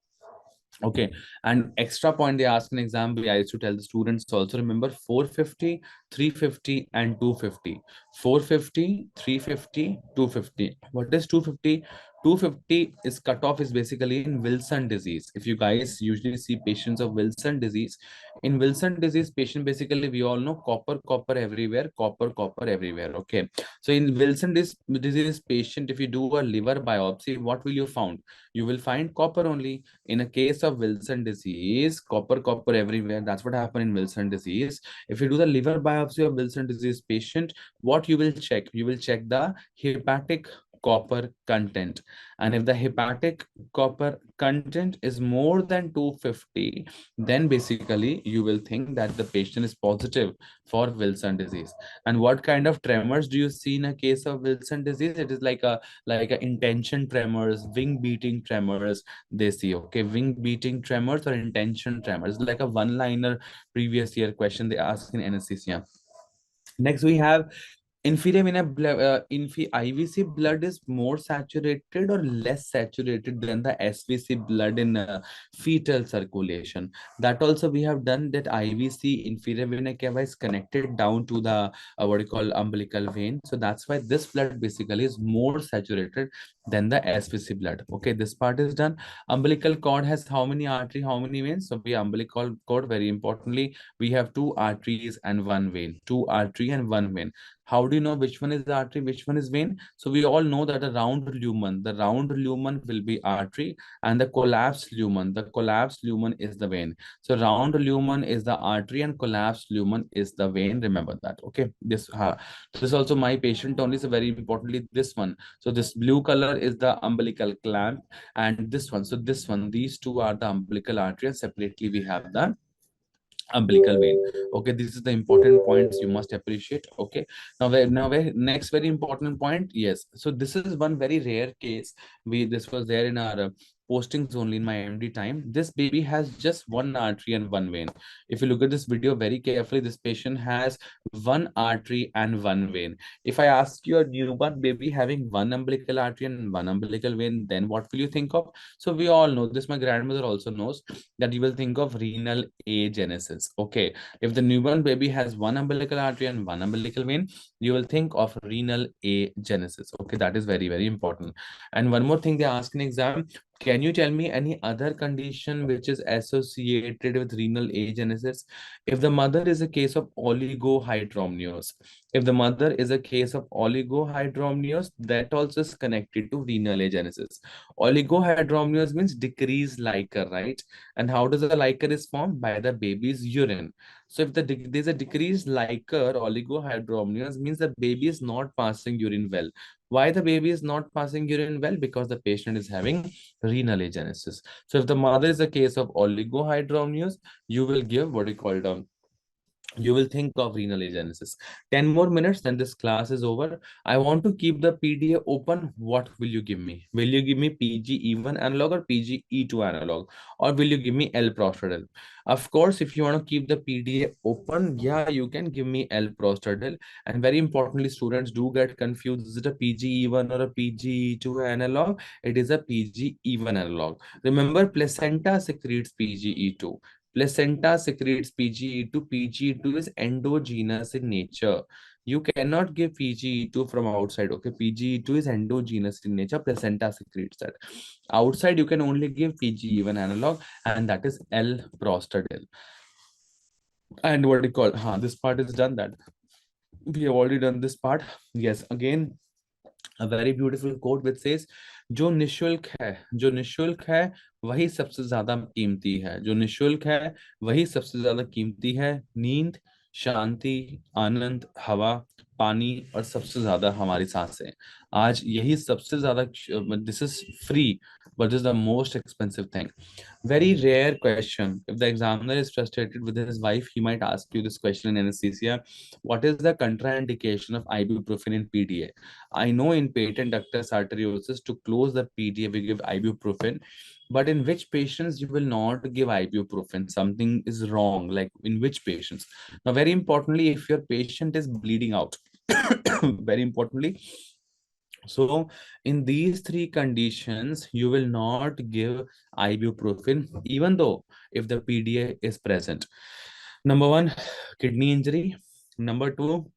A: Okay, and extra point they ask in exam, I used to tell the students also remember 450, 350, and 250. 450, 350, 250. What is 250? 250 is cutoff is basically in Wilson disease. If you guys usually see patients of Wilson disease, in Wilson disease patient basically we all know copper, copper everywhere, copper, copper everywhere. Okay, so in Wilson disease patient, if you do a liver biopsy, what will you find? You will find copper only. In a case of Wilson disease, copper, copper everywhere. That's what happened in Wilson disease. If you do the liver biopsy of Wilson disease patient, what you will check? You will check the hepatic copper content. And if the hepatic copper content is more than 250, then basically you will think that the patient is positive for Wilson disease. And what kind of tremors do you see in a case of Wilson disease? It is like a intention tremors, wing beating tremors, they see. Okay, wing beating tremors or intention tremors, like a one liner previous year question they asked in anesthesia. Next we have inferior vena IVC blood is more saturated or less saturated than the SVC blood in fetal circulation. That also we have done, that IVC, inferior vena cava, is connected down to the what you call umbilical vein. So that's why this blood basically is more saturated than the SVC blood. Okay, this part is done. Umbilical cord has how many artery, how many veins? So we umbilical cord, very importantly, we have two arteries and one vein. Two artery and one vein. How do you know which one is the artery, which one is vein? So we all know that the round lumen will be artery, and the collapsed lumen is the vein. So round lumen is the artery and collapsed lumen is the vein. Remember that. Okay. This is also my patient only. So very importantly, this one. So this blue color is the umbilical clamp, and this one. So this one, these two are the umbilical artery, and separately we have the umbilical vein. Okay, this is the important points you must appreciate. Okay, next very important point. Yes, so this is one very rare case. This was there in our postings only in my MD time. This baby has just one artery and one vein. If you look at this video very carefully, this patient has one artery and one vein. If I ask you a newborn baby having one umbilical artery and one umbilical vein, then what will you think of? So we all know this, my grandmother also knows, that you will think of renal agenesis. Okay, if the newborn baby has one umbilical artery and one umbilical vein, you will think of renal agenesis. Okay, that is very, very important. And one more thing they ask in exam, can you tell me any other condition which is associated with renal agenesis? If the mother is a case of oligohydramnios, if the mother is a case of oligohydramnios, that also is connected to renal agenesis. Oligohydramnios means decreased liquor, right? And how does the liquor is formed? By the baby's urine. So if there's a decreased liquor, oligohydramnios means the baby is not passing urine well. Why the baby is not passing urine well? Because the patient is having renal agenesis. So if the mother is a case of oligohydramnios, you will give what you call you will think of renal agenesis. 10 more minutes, then this class is over. I want to keep the PDA open. What will you give me? Will you give me PGE1 analog or PGE2 analog? Or will you give me L-prostadil? Of course, if you want to keep the PDA open, yeah, you can give me L-prostadil. And very importantly, students do get confused. Is it a PGE1 or a PGE2 analog? It is a PGE1 analog. Remember, placenta secretes PGE2. Placenta secretes PGE2. PGE2 is endogenous in nature. You cannot give PGE2 from outside. Okay, PGE2 is endogenous in nature. Placenta secretes that. Outside, you can only give PGE1 analog, and that is L-prostadil. And what do you call? This part is done. That we have already done this part. Yes, again, a very beautiful quote which says, जो निशुल्क है वही सबसे ज्यादा कीमती है, जो निशुल्क है वही सबसे ज्यादा कीमती है, नींद, शांति, आनंद, हवा, पानी और सबसे ज्यादा हमारी सांसें। आज यही सबसे ज्यादा, this is free but this is the most expensive thing. Very rare question. If the examiner is frustrated with his wife, he might ask you this question in anesthesia: what is the contraindication of ibuprofen in PDA? I know in patent ductus arteriosus, to close the PDA, we give ibuprofen. But in which patients you will not give ibuprofen? Something is wrong. Like in which patients? Now, very importantly, if your patient is bleeding out, very importantly, so in these three conditions, you will not give ibuprofen, even though if the PDA is present. Number one, kidney injury. Number two,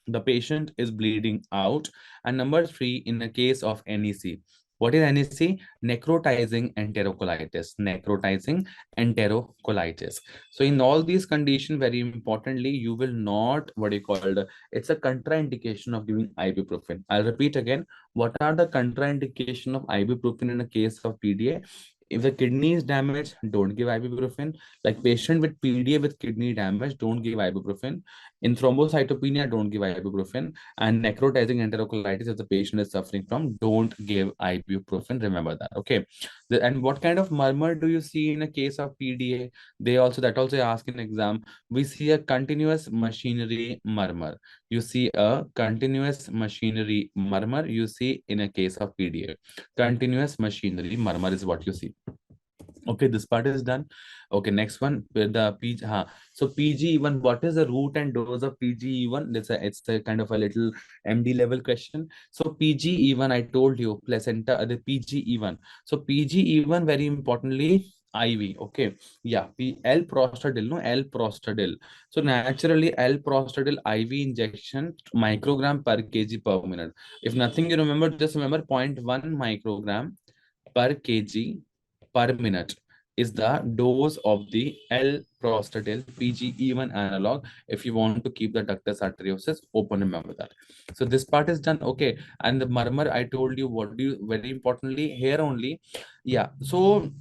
A: the patient is bleeding out. And number three, in the case of NEC. What is NEC? Necrotizing enterocolitis. Necrotizing enterocolitis. So in all these conditions, very importantly, you will not, what you called, it's a contraindication of giving ibuprofen. I'll repeat again. What are the contraindication of ibuprofen in a case of PDA? If the kidney is damaged, don't give ibuprofen. Like patient with PDA with kidney damage, don't give ibuprofen. In thrombocytopenia, don't give ibuprofen. And necrotizing enterocolitis, if the patient is suffering from, don't give ibuprofen. Remember that. Okay. And what kind of murmur do you see in a case of PDA? That also ask in exam. We see a continuous machinery murmur. You see a continuous machinery murmur. You see in a case of PDA. Continuous machinery murmur is what you see. Okay, this part is done. Okay, next one with the PG. So PGE1, what is the root and dose of PGE1? It's a kind of a little MD level question. So PGE1, I told you, placenta, the PGE1. So PGE1, very importantly, IV. Okay, yeah, L prostadil, no, L prostadil. So naturally, L prostadil IV injection, microgram per kg per minute. If nothing you remember, just remember 0.1 microgram per kg per minute is the dose of the L-prostadil PGE1 analog if you want to keep the ductus arteriosus open. Remember that. So this part is done. Okay. And the murmur, I told you, what do you, very importantly, here only. Yeah. So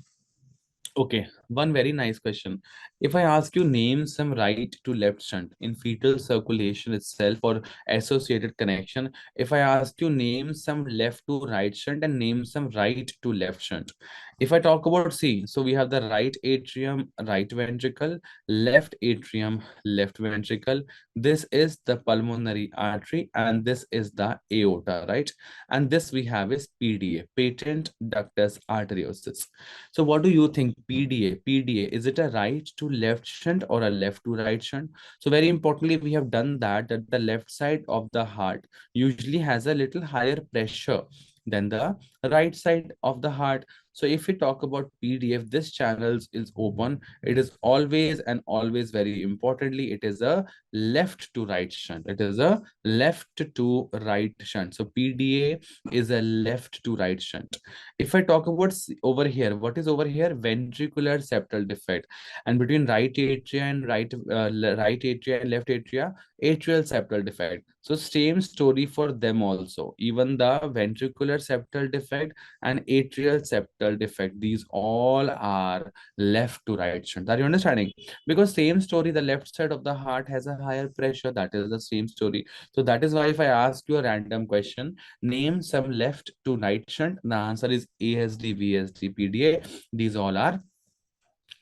A: okay, one very nice question. If I ask you name some right to left shunt in fetal circulation itself or associated connection, if I ask you name some left to right shunt and name some right to left shunt. If I talk about C, so we have the right atrium, right ventricle, left atrium, left ventricle. This is the pulmonary artery and this is the aorta, right? And this we have is PDA, patent ductus arteriosus. So what do you think? PDA, is it a right to left shunt or a left to right shunt? So very importantly, we have done that the left side of the heart usually has a little higher pressure than the right side of the heart. So if we talk about PDF, this channel is open. It is always and always very importantly, it is a left to right shunt. It is a left to right shunt. So PDA is a left to right shunt. If I talk about over here, what is over here? Ventricular septal defect. And between right atria and right atria and left atria, atrial septal defect. So same story for them also. Even the ventricular septal defect and atrial septal defect, these all are left to right shunt. Are you understanding? Because same story, the left side of the heart has a higher pressure. That is the same story. So that is why if I ask you a random question, name some left to right shunt, the answer is ASD, VSD, PDA. These all are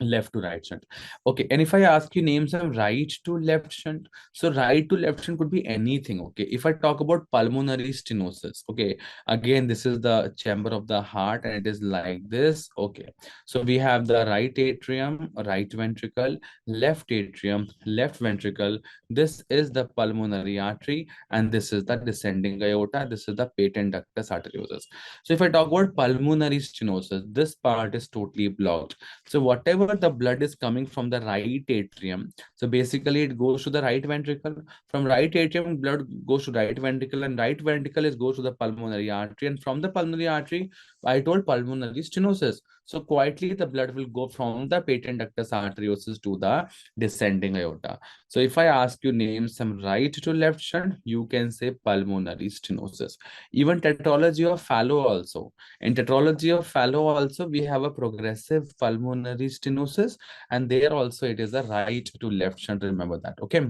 A: Left to right shunt. Okay, and if I ask you name some right to left shunt, so right to left shunt could be anything. Okay, if I talk about pulmonary stenosis, okay, again this is the chamber of the heart and it is like this. Okay, so we have the right atrium, right ventricle, left atrium, left ventricle. This is the pulmonary artery and this is the descending aorta. This is the patent ductus arteriosus. So if I talk about pulmonary stenosis, this part is totally blocked. So whatever the blood is coming from the right atrium, so basically it goes to the right ventricle. From right atrium, blood goes to right ventricle, and right ventricle is goes to the pulmonary artery. And from the pulmonary artery, I told pulmonary stenosis. So quietly the blood will go from the patent ductus arteriosus to the descending aorta. So if I ask you name some right to left shunt, you can say pulmonary stenosis. Even tetralogy of Fallot also. In tetralogy of Fallot also, we have a progressive pulmonary stenosis, and there also it is a right to left shunt. Remember that, okay?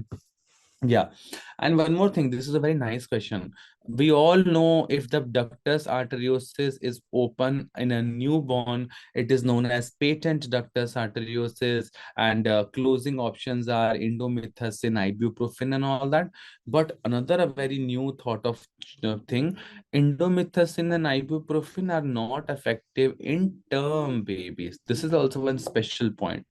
A: Yeah. And one more thing, this is a very nice question. We all know if the ductus arteriosus is open in a newborn, it is known as patent ductus arteriosus, and closing options are indomethacin, ibuprofen, and all that. But another a very new thought of thing, indomethacin and ibuprofen are not effective in term babies. This is also one special point.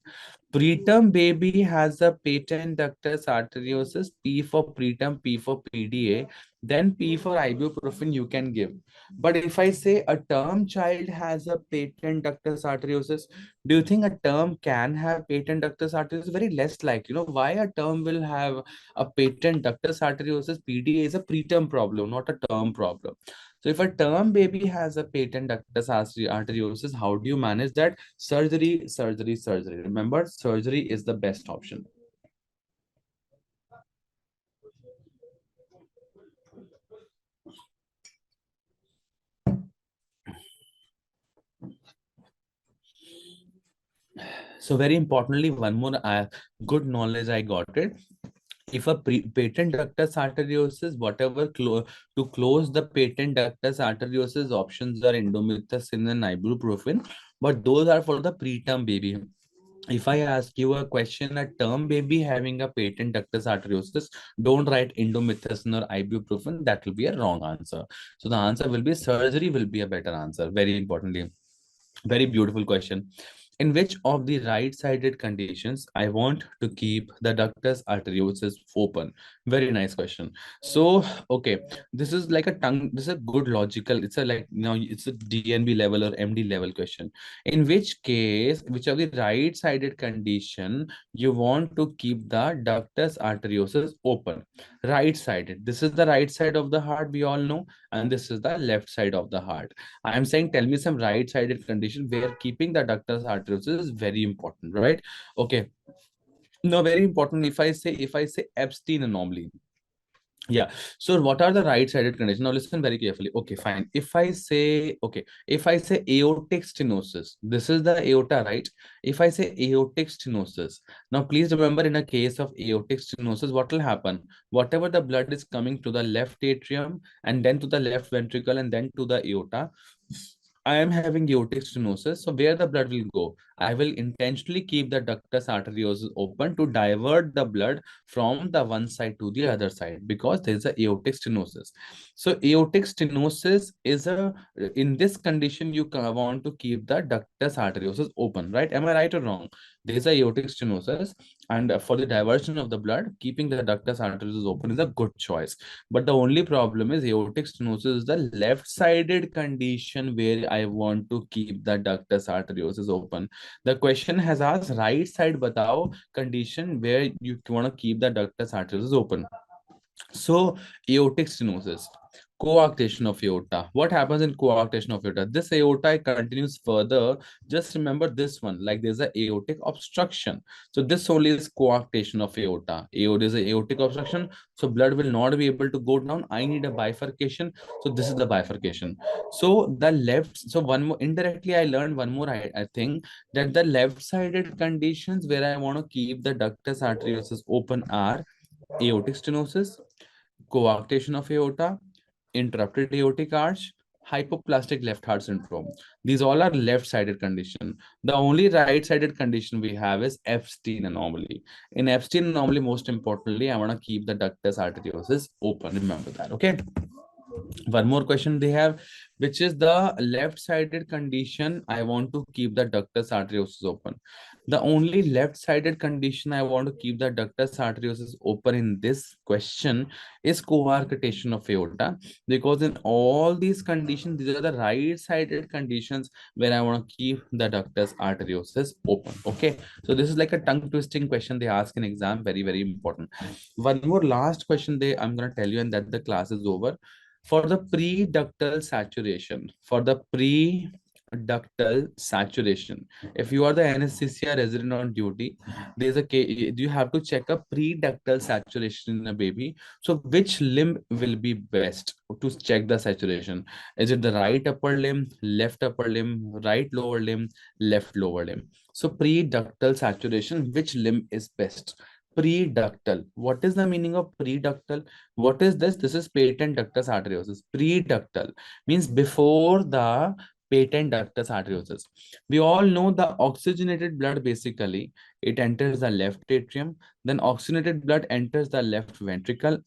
A: Preterm baby has a patent ductus arteriosus, P for preterm, P for PDA, then P for ibuprofen you can give. But if I say a term child has a patent ductus arteriosus, do you think a term can have patent ductus arteriosus? Very less likely. You know why a term will have a patent ductus arteriosus? PDA is a preterm problem, not a term problem. So if a term baby has a patent ductus arteriosus, how do you manage that? Surgery, surgery, surgery. Remember, surgery is the best option. So very importantly, one more good knowledge I got it. If a patent ductus arteriosus, whatever to close the patent ductus arteriosus, options are indomethacin and ibuprofen, but those are for the preterm baby. If I ask you a question, a term baby having a patent ductus arteriosus, don't write indomethacin or ibuprofen. That will be a wrong answer. So the answer will be surgery will be a better answer. Very importantly. Very beautiful question. In which of the right-sided conditions I want to keep the ductus arteriosus open? Very nice question. So, okay, this is like a tongue. This is a good logical. It's a like now it's a DNB level or MD level question. In which case, which of the right-sided condition you want to keep the ductus arteriosus open? Right-sided. This is the right side of the heart. We all know, and this is the left side of the heart. I am saying, tell me some right-sided condition where keeping the ductus arteriosus is very important, right? Okay. No, very important. If I say Epstein anomaly, yeah. So what are the right-sided conditions? Now listen very carefully. Okay, fine. If I say aortic stenosis, this is the aorta, right? If I say aortic stenosis, now please remember in a case of aortic stenosis, what will happen? Whatever the blood is coming to the left atrium and then to the left ventricle and then to the aorta, I am having aortic stenosis. So where the blood will go? I will intentionally keep the ductus arteriosus open to divert the blood from the one side to the other side because there is a aortic stenosis. So aortic stenosis is in this condition you want to keep the ductus arteriosus open, right? Am I right or wrong? There is a aortic stenosis, and for the diversion of the blood, keeping the ductus arteriosus open is a good choice. But the only problem is aortic stenosis is the left-sided condition where I want to keep the ductus arteriosus open. The question has asked right side batao condition where you want to keep the ductus arteriosus open. So aortic stenosis, coarctation of aorta. What happens in coarctation of aorta? This aorta continues further. Just remember this one, like there's a aortic obstruction. So this only is coarctation of aorta. Aorta is a aortic obstruction, so blood will not be able to go down. I need a bifurcation. So this is the bifurcation. So the left, so one more indirectly, I learned one more. I think that the left-sided conditions where I want to keep the ductus arteriosus open are aortic stenosis, coarctation of aorta, interrupted aortic arch, hypoplastic left heart syndrome. These all are left-sided condition. The only right-sided condition we have is Epstein anomaly. In Epstein anomaly, most importantly, I want to keep the ductus arteriosus open. Remember that, okay? One more question they have, which is the left-sided condition. I want to keep the ductus arteriosus open. The only left-sided condition I want to keep the ductus arteriosus open in this question is coarctation of aorta, because in all these conditions, these are the right-sided conditions where I want to keep the ductus arteriosus open. Okay, so this is like a tongue-twisting question they ask in exam, very very important. One more last question I'm gonna tell you, and that the class is over. For the pre-ductal saturation, if you are the anesthesia resident on duty, there's a case, you have to check a pre-ductal saturation in a baby. So which limb will be best to check the saturation? Is it the right upper limb, left upper limb, right lower limb, left lower limb? So pre-ductal saturation, which limb is best? Pre-ductal. What is the meaning of pre-ductal? What is this? This is patent ductus arteriosus. Pre-ductal means before the patent ductus arteriosus. We all know the oxygenated blood, basically it enters the left atrium, then oxygenated blood enters the left ventricle,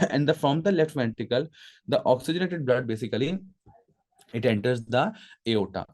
A: and from the left ventricle, the oxygenated blood, basically it enters the aorta.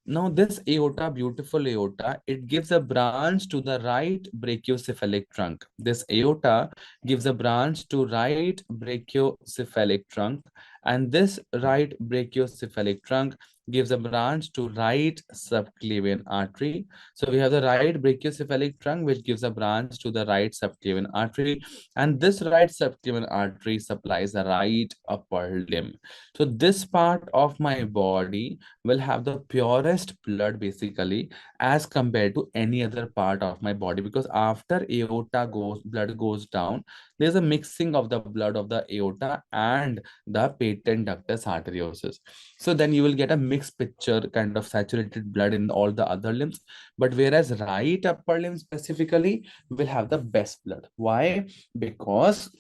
A: Now, this aorta, beautiful aorta, it gives a branch to the right brachiocephalic trunk. This aorta gives a branch to right brachiocephalic trunk, and this right brachiocephalic trunk gives a branch to right subclavian artery. So we have the right brachiocephalic trunk, which gives a branch to the right subclavian artery, and this right subclavian artery supplies the right upper limb. So this part of my body will have the purest blood, basically, as compared to any other part of my body, because after aorta blood goes down, there's a mixing of the blood of the aorta and the patent ductus arteriosus. So then you will get a mixed picture, kind of saturated blood in all the other limbs. But whereas right upper limb specifically will have the best blood. Why? Because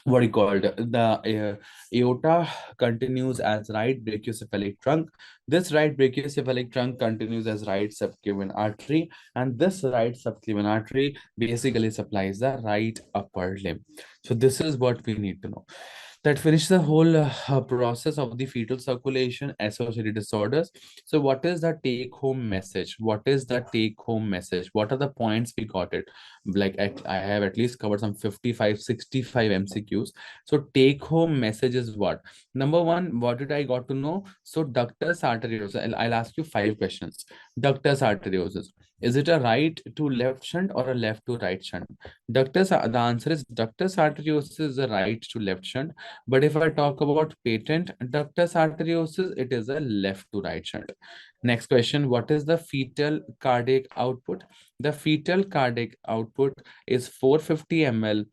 A: what you called the aorta continues as right brachiocephalic trunk. This right brachiocephalic trunk continues as right subclavian artery, and this right subclavian artery basically supplies the right upper limb. So this is what we need to know. That finishes the whole process of the fetal circulation associated disorders. So what is the take home message? What is the take home message? What are the points we got it? Like I have at least covered some 55 65 MCQs. So take home message is what? Number one, what did I got to know? So ductus arteriosus, I'll ask you 5 questions. Ductus arteriosus, is it a right to left shunt or a left to right shunt? The answer is ductus arteriosus is a right to left shunt. But if I talk about patent ductus arteriosus, it is a left to right shunt. Next question, what is the fetal cardiac output? The fetal cardiac output is 450 ml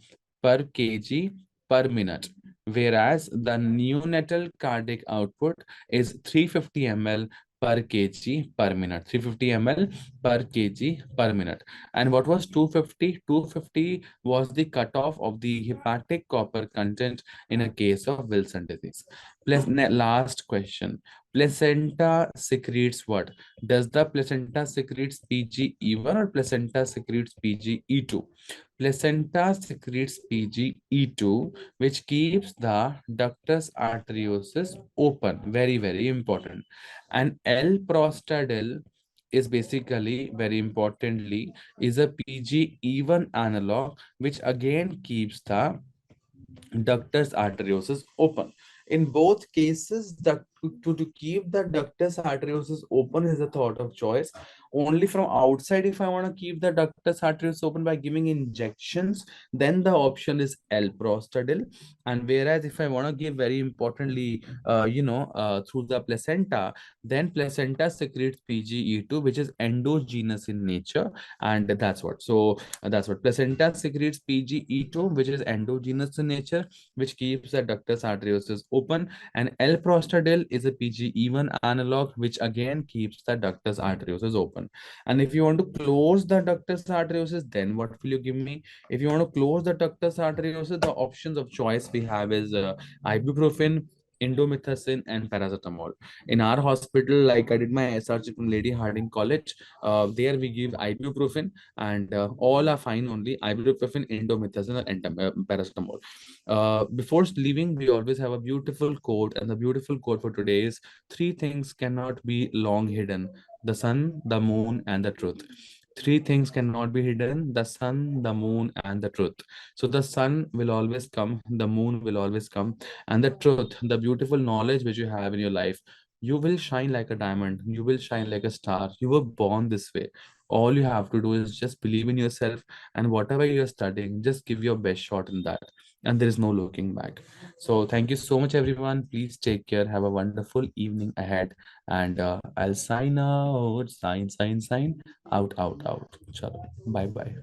A: per kg per minute, whereas the neonatal cardiac output is 350 ml per kg per minute. 350 ml per kg per minute. And what was 250? 250 was the cutoff of the hepatic copper content in a case of Wilson disease. Last question. Placenta secretes what? Does the placenta secretes PGE1 or placenta secretes PGE2? Placenta secretes PGE2, which keeps the ductus arteriosus open. Very, very important. And L-prostadil is basically, very importantly, is a PGE1 analog, which again keeps the ductus arteriosus open. In both cases, to keep the ductus arteriosus open is a thought of choice. Only from outside, if I want to keep the ductus arteriosus open by giving injections, then the option is L-prostadil. And whereas if I want to give, very importantly, through the placenta, then placenta secretes PGE2, which is endogenous in nature, and that's what. So that's what placenta secretes PGE2, which is endogenous in nature, which keeps the ductus arteriosus open, and L-prostadil is a PGE1 analog, which again keeps the ductus arteriosus open. And if you want to close the ductus arteriosus, then what will you give me? If you want to close the ductus arteriosus, the options of choice we have is ibuprofen, indomethacin, and paracetamol. In our hospital, like I did my SRG from Lady Harding College, there we give ibuprofen, and all are fine, only ibuprofen, indomethacin, and paracetamol. Before leaving, we always have a beautiful quote, and the beautiful quote for today is: three things cannot be long hidden: the sun, the moon, and the truth. Three things cannot be hidden: the sun, the moon, and the truth. So the sun will always come, the moon will always come, and the truth, the beautiful knowledge which you have in your life, you will shine like a diamond, you will shine like a star. You were born this way. All you have to do is just believe in yourself, and whatever you're studying, just give your best shot in that, and there is no looking back. So thank you so much, everyone. Please take care, have a wonderful evening ahead, and I'll sign out. Sign, sign, sign. Out, out, out. Chalo. Bye bye.